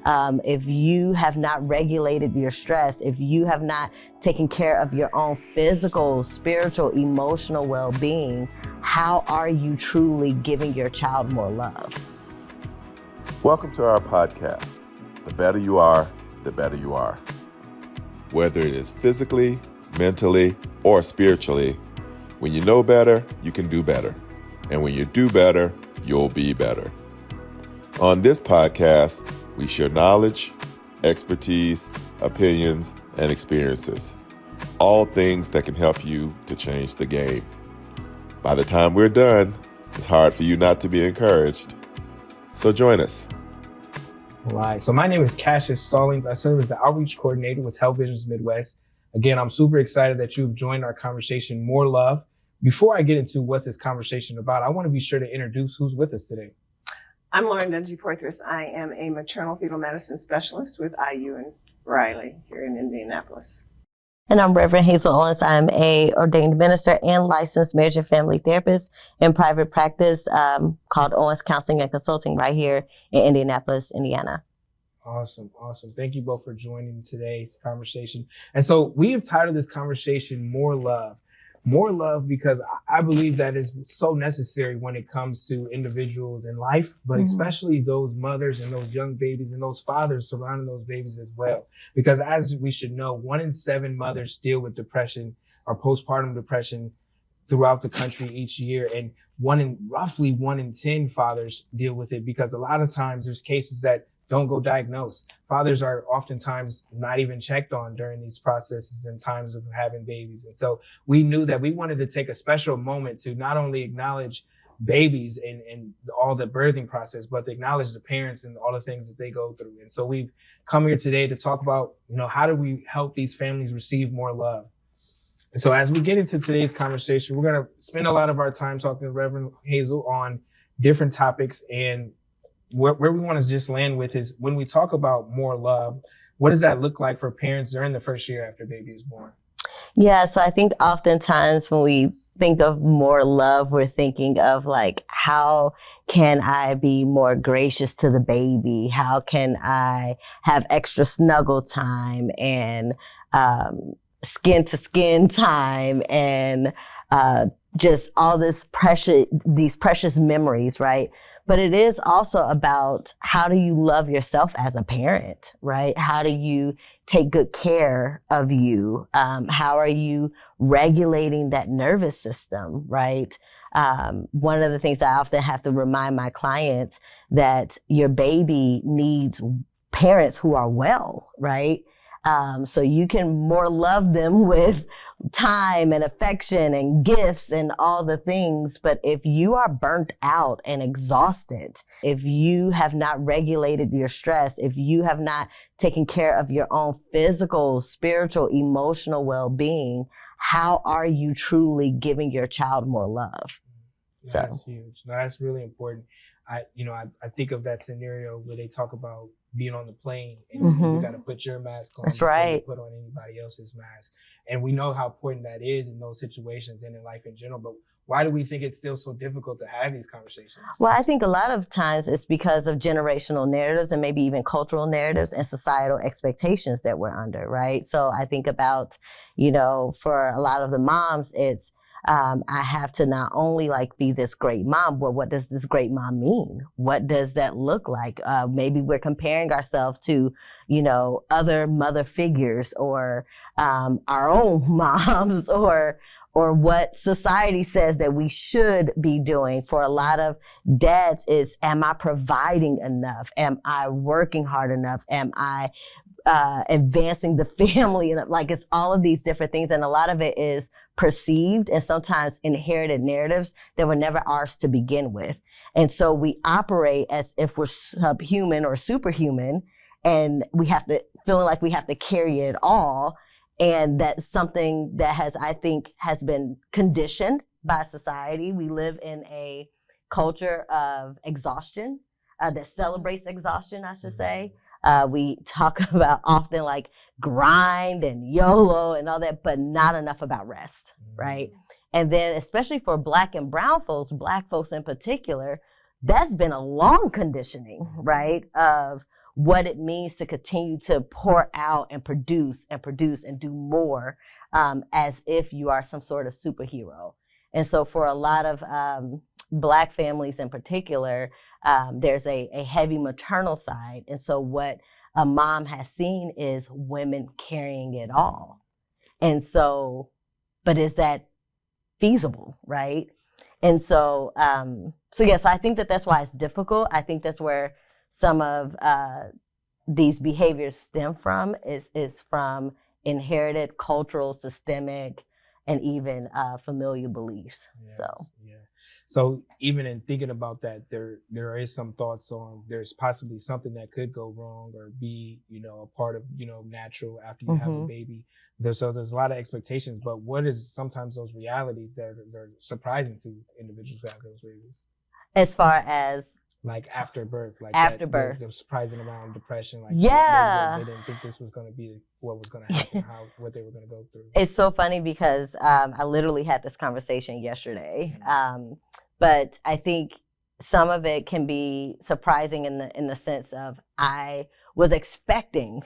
If you have not regulated your stress, if you have not taken care of your own physical, spiritual, emotional well-being, how are you truly giving your child more love? Welcome to our podcast. The better you are, the better you are. Whether it is physically, mentally, or spiritually, when you know better, you can do better. And when you do better, you'll be better. On this podcast, we share knowledge, expertise, opinions, and experiences. All things that can help you to change the game. By the time we're done, it's hard for you not to be encouraged. So join us. All right. So my name is Cassius Stallings. I serve as the outreach coordinator with Health Visions Midwest. Again, I'm super excited that you've joined our conversation, More Love. Before I get into what's this conversation about, I want to be sure to introduce who's with us today. I'm Lauren Dungy-Porthos. I am a maternal fetal medicine specialist with IU and Riley here in Indianapolis. And I'm Reverend Hazel Owens. I'm a ordained minister and licensed marriage and family therapist in private practice called Owens Counseling and Consulting right here in Indianapolis, Indiana. Awesome. Thank you both for joining today's conversation. And so we have titled this conversation, More Love. More love, because I believe that is so necessary when it comes to individuals in life, but especially those mothers and those young babies and those fathers surrounding those babies as well. Because as we should know, 1 in 7 mothers deal with depression or postpartum depression throughout the country each year. And roughly 1 in 10 fathers deal with it, because a lot of times there's cases that don't go diagnosed. Fathers are oftentimes not even checked on during these processes and times of having babies. And so we knew that we wanted to take a special moment to not only acknowledge babies and all the birthing process, but to acknowledge the parents and all the things that they go through. And so we've come here today to talk about, how do we help these families receive more love? And so as we get into today's conversation, we're going to spend a lot of our time talking to Reverend Hazel on different topics. And where we want to just land with is, when we talk about more love, what does that look like for parents during the first year after baby is born? Yeah, so I think oftentimes when we think of more love, we're thinking of like, how can I be more gracious to the baby? How can I have extra snuggle time and skin to skin time and just all these precious memories, right? But it is also about, how do you love yourself as a parent, right? How do you take good care of you? How are you regulating that nervous system, right? One of the things I often have to remind my clients, that your baby needs parents who are well, right? So you can more love them with time and affection and gifts and all the things. But if you are burnt out and exhausted, if you have not regulated your stress, if you have not taken care of your own physical, spiritual, emotional well-being, how are you truly giving your child more love? That's huge. No, that's really important. I think of that scenario where they talk about being on the plane and you got to put your mask on. That's right. Put on anybody else's mask. And we know how important that is in those situations and in life in general. But why do we think it's still so difficult to have these conversations? Well, I think a lot of times it's because of generational narratives and maybe even cultural narratives and societal expectations that we're under, right? So I think about, for a lot of the moms, it's, I have to not only be this great mom, but what does this great mom mean? What does that look like? Maybe we're comparing ourselves to, other mother figures or our own moms or what society says that we should be doing. For a lot of dads, is, am I providing enough? Am I working hard enough? Am I advancing the family? And it's all of these different things. And a lot of it is perceived and sometimes inherited narratives that were never ours to begin with. And so we operate as if we're subhuman or superhuman, and we have to feeling like we have to carry it all. And that's something that has been conditioned by society. We live in a culture of exhaustion that celebrates exhaustion, I should say. We talk about often grind and YOLO and all that, but not enough about rest, right? And then especially for Black and brown folks, Black folks in particular, that's been a long conditioning, right? Of what it means to continue to pour out and produce and do more, as if you are some sort of superhero. And so for a lot of Black families in particular, there's a heavy maternal side. And so what a mom has seen is women carrying it all. And so, but is that feasible, right? And so, so I think that's why it's difficult. I think that's where some of these behaviors stem from, is from inherited cultural, systemic, and even familial beliefs. So even in thinking about that, there is some thoughts on there's possibly something that could go wrong or be, a part of, natural after you have a baby. There's a lot of expectations, but what is sometimes those realities that are surprising to individuals who have those babies? As far as like after birth, birth, the surprising amount of depression. Like they didn't think this was going to be what was going to happen, what they were going to go through. It's so funny because I literally had this conversation yesterday, but I think some of it can be surprising in the sense of I was expecting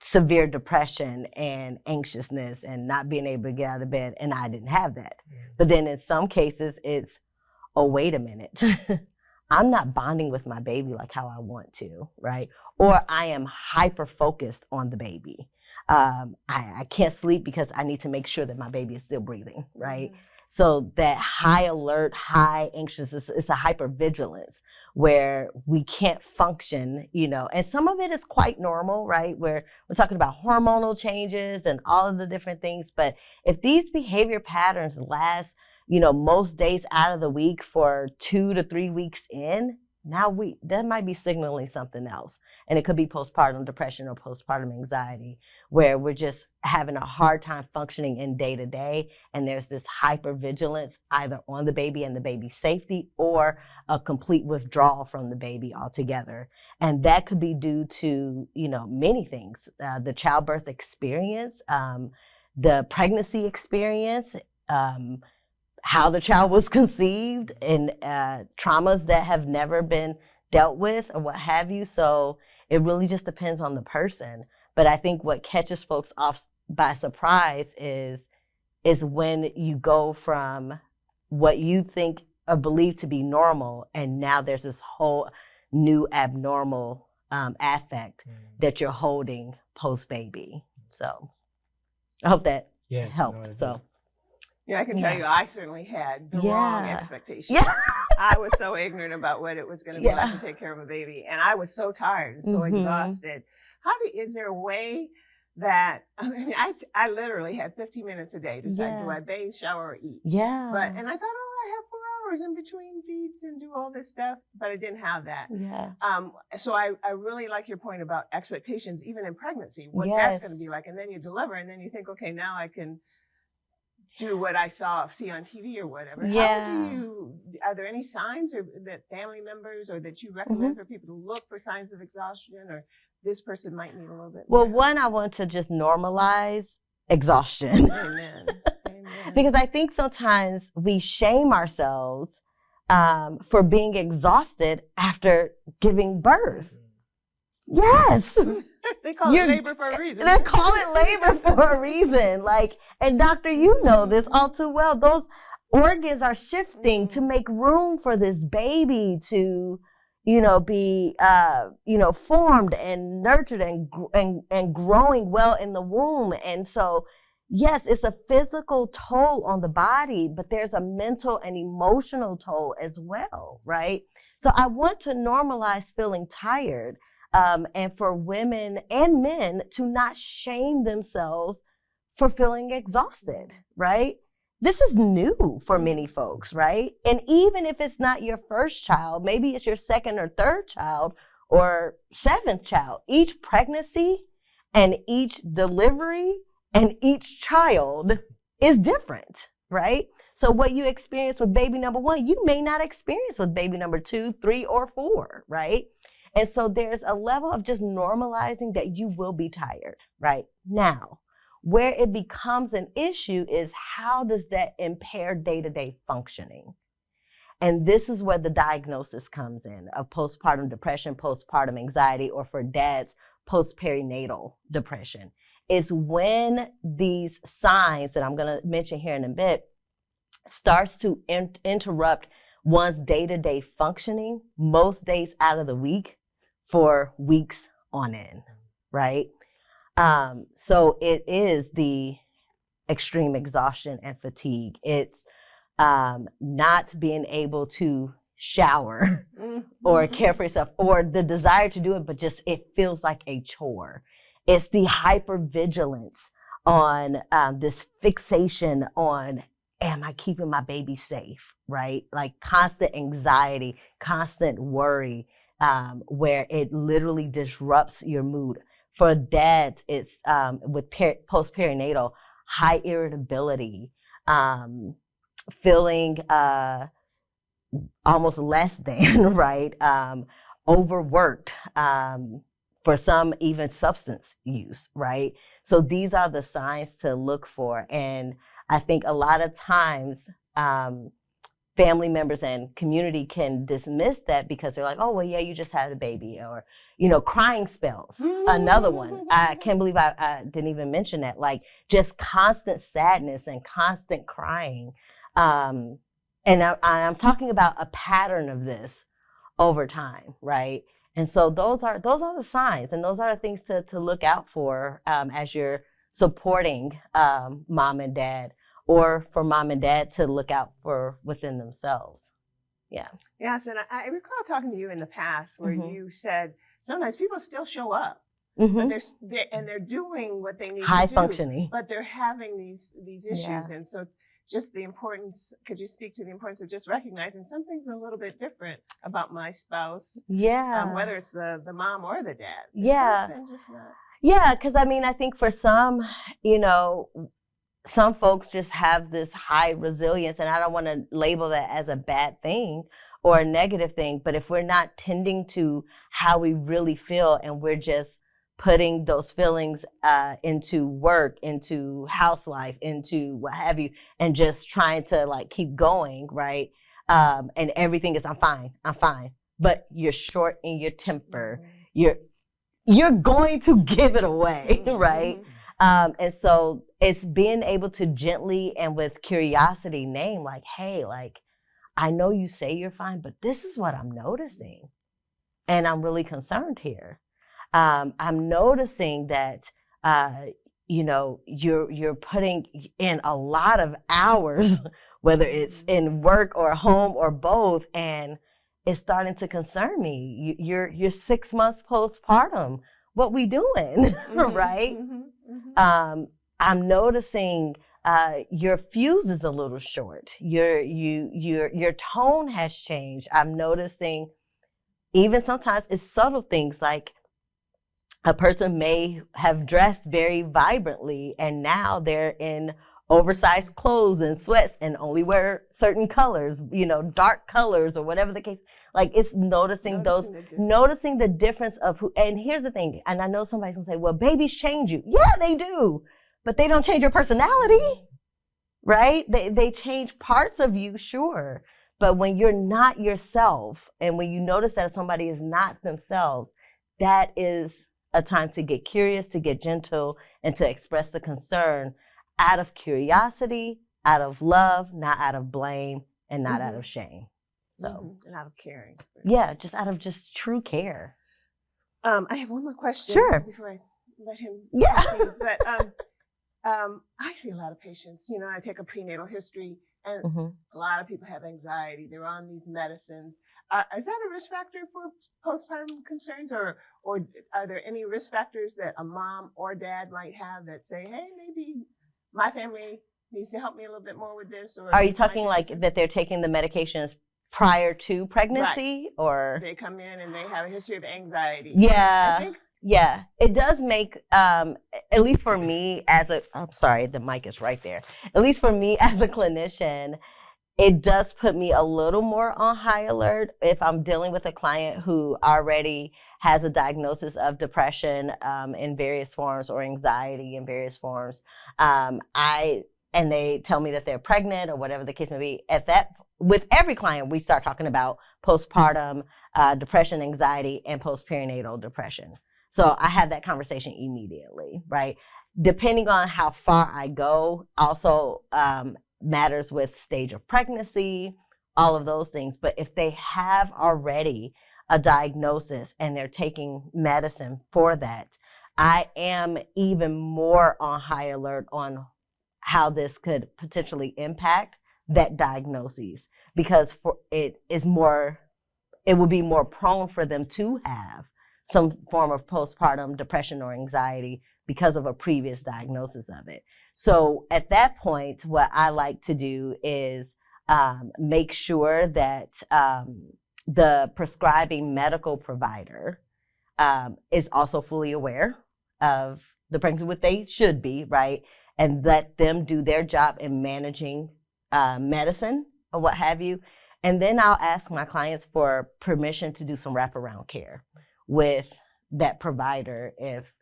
severe depression and anxiousness and not being able to get out of bed, and I didn't have that. But then in some cases, it's, oh, wait a minute. I'm not bonding with my baby like how I want to, right? Or I am hyper focused on the baby. I can't sleep because I need to make sure that my baby is still breathing, right? So that high alert, high anxiousness, it's a hypervigilance where we can't function, and some of it is quite normal, right? Where we're talking about hormonal changes and all of the different things. But if these behavior patterns last, most days out of the week for 2 to 3 weeks in, that might be signaling something else. And it could be postpartum depression or postpartum anxiety, where we're just having a hard time functioning in day to day. And there's this hypervigilance either on the baby and the baby's safety, or a complete withdrawal from the baby altogether. And that could be due to, many things, the childbirth experience, the pregnancy experience, how the child was conceived, and traumas that have never been dealt with or what have you. So it really just depends on the person. But I think what catches folks off by surprise is when you go from what you think or believe to be normal, and now there's this whole new abnormal affect that you're holding post-baby. So I hope that helped. Yeah, I can tell you, I certainly had the wrong expectations. Yeah. I was so ignorant about what it was going to be like to take care of a baby. And I was so tired and so exhausted. Is there a way that, I literally had 15 minutes a day to decide, do I bathe, shower, or eat? Yeah. And I thought, I have 4 hours in between feeds and do all this stuff, but I didn't have that. Yeah. So I really like your point about expectations, even in pregnancy, what that's going to be like. And then you deliver, and then you think, okay, now I can do what I see on TV or whatever. Yeah. Are there any signs that family members or that you recommend for people to look for signs of exhaustion, or this person might need a little bit more? Well, one, I want to just normalize exhaustion. Amen. Because I think sometimes we shame ourselves for being exhausted after giving birth. Yes. They call it labor for a reason. They call it labor for a reason. And doctor, you know this all too well. Those organs are shifting to make room for this baby to, be, formed and nurtured and growing well in the womb. And so, yes, it's a physical toll on the body, but there's a mental and emotional toll as well, right? So I want to normalize feeling tired. And for women and men to not shame themselves for feeling exhausted, right? This is new for many folks, right? And even if it's not your first child, maybe it's your second or third child or seventh child. Each pregnancy and each delivery and each child is different, right? So what you experience with baby number 1, you may not experience with baby number 2, 3, or 4, right? And so there's a level of just normalizing that you will be tired, right? Now, where it becomes an issue is how does that impair day-to-day functioning? And this is where the diagnosis comes in of postpartum depression, postpartum anxiety, or for dads, postperinatal depression. Is when these signs that I'm going to mention here in a bit starts to interrupt one's day-to-day functioning most days out of the week for weeks on end, right? So it is the extreme exhaustion and fatigue. It's not being able to shower or care for yourself, or the desire to do it, but just it feels like a chore. It's the hypervigilance on this fixation on, am I keeping my baby safe, right? Like constant anxiety, constant worry, where it literally disrupts your mood. For dads, it's with postperinatal, high irritability, feeling almost less than, right? Overworked, for some even substance use, right? So these are the signs to look for. And I think a lot of times family members and community can dismiss that because they're like, oh, well, yeah, you just had a baby, or, crying spells. Another one. I can't believe I didn't even mention that. Like just constant sadness and constant crying. And I'm talking about a pattern of this over time, right? And so those are the signs, and those are the things to look out for as you're supporting mom and dad, or for mom and dad to look out for within themselves. Yeah. Yes, and I recall talking to you in the past where you said sometimes people still show up, but they're doing what they need to do. High functioning. But they're having these issues, and so just the importance, could you speak to the importance of just recognizing something's a little bit different about my spouse? Yeah. Whether it's the mom or the dad. Yeah. Just not. Yeah, because I think for some, some folks just have this high resilience, and I don't want to label that as a bad thing or a negative thing, but if we're not tending to how we really feel and we're just putting those feelings into work, into house life, into what have you, and just trying to like keep going, right? And everything is, I'm fine. But you're short in your temper. You're going to give it away, right? And so it's being able to gently and with curiosity name like, hey, like, I know you say you're fine, but this is what I'm noticing. And I'm really concerned here. I'm noticing that, you're putting in a lot of hours, whether it's in work or home or both, and it's starting to concern me. You're 6 months postpartum. What we doing, right? I'm noticing your fuse is a little short. Your tone has changed. I'm noticing even sometimes it's subtle things like a person may have dressed very vibrantly and now they're in oversized clothes and sweats and only wear certain colors, dark colors or whatever the case. Like it's noticing the difference of who. And here's the thing, and I know somebody's gonna say, well, babies change you. Yeah, they do, but they don't change your personality, right? They change parts of you, sure. But when you're not yourself and when you notice that somebody is not themselves, that is a time to get curious, to get gentle, and to express the concern out of curiosity, out of love, not out of blame, and not out of shame. So, and out of caring. Yeah, just out of just true care. I have one more question. Sure. Before I let him. Yeah. But I see a lot of patients. I take a prenatal history, and a lot of people have anxiety. They're on these medicines. Is that a risk factor for postpartum concerns, or are there any risk factors that a mom or dad might have that say, hey, maybe my family needs to help me a little bit more with this? Or are you talking like that they're taking the medications prior to pregnancy, right. Or they come in and they have a history of anxiety? Yeah. Yeah, it does make, at least for me I'm sorry, the mic is right there. At least for me as a clinician, it does put me a little more on high alert if I'm dealing with a client who already has a diagnosis of depression in various forms or anxiety in various forms. And they tell me that they're pregnant or whatever the case may be. with every client, we start talking about postpartum depression, anxiety, and postperinatal depression. So I had that conversation immediately, right? Depending on how far I go, also matters with stage of pregnancy, all of those things. But if they have already a diagnosis and they're taking medicine for that, I am even more on high alert on how this could potentially impact that diagnosis, because it would be more prone for them to have some form of postpartum depression or anxiety because of a previous diagnosis of it. So at that point, what I like to do is make sure that the prescribing medical provider is also fully aware of the pregnancy, what they should be, right? And let them do their job in managing medicine or what have you. And then I'll ask my clients for permission to do some wraparound care with that provider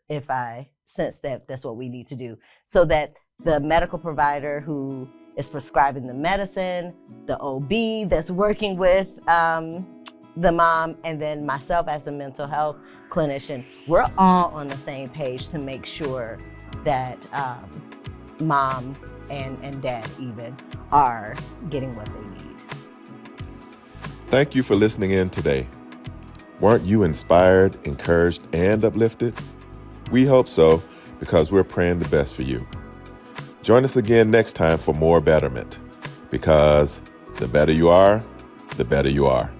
if I sense that that's what we need to do, so that the medical provider who is prescribing the medicine, the OB that's working with the mom, and then myself as a mental health clinician, we're all on the same page to make sure that mom and dad even are getting what they need. Thank you for listening in today. Weren't you inspired, encouraged, and uplifted? We hope so, because we're praying the best for you. Join us again next time for more betterment, because the better you are, the better you are.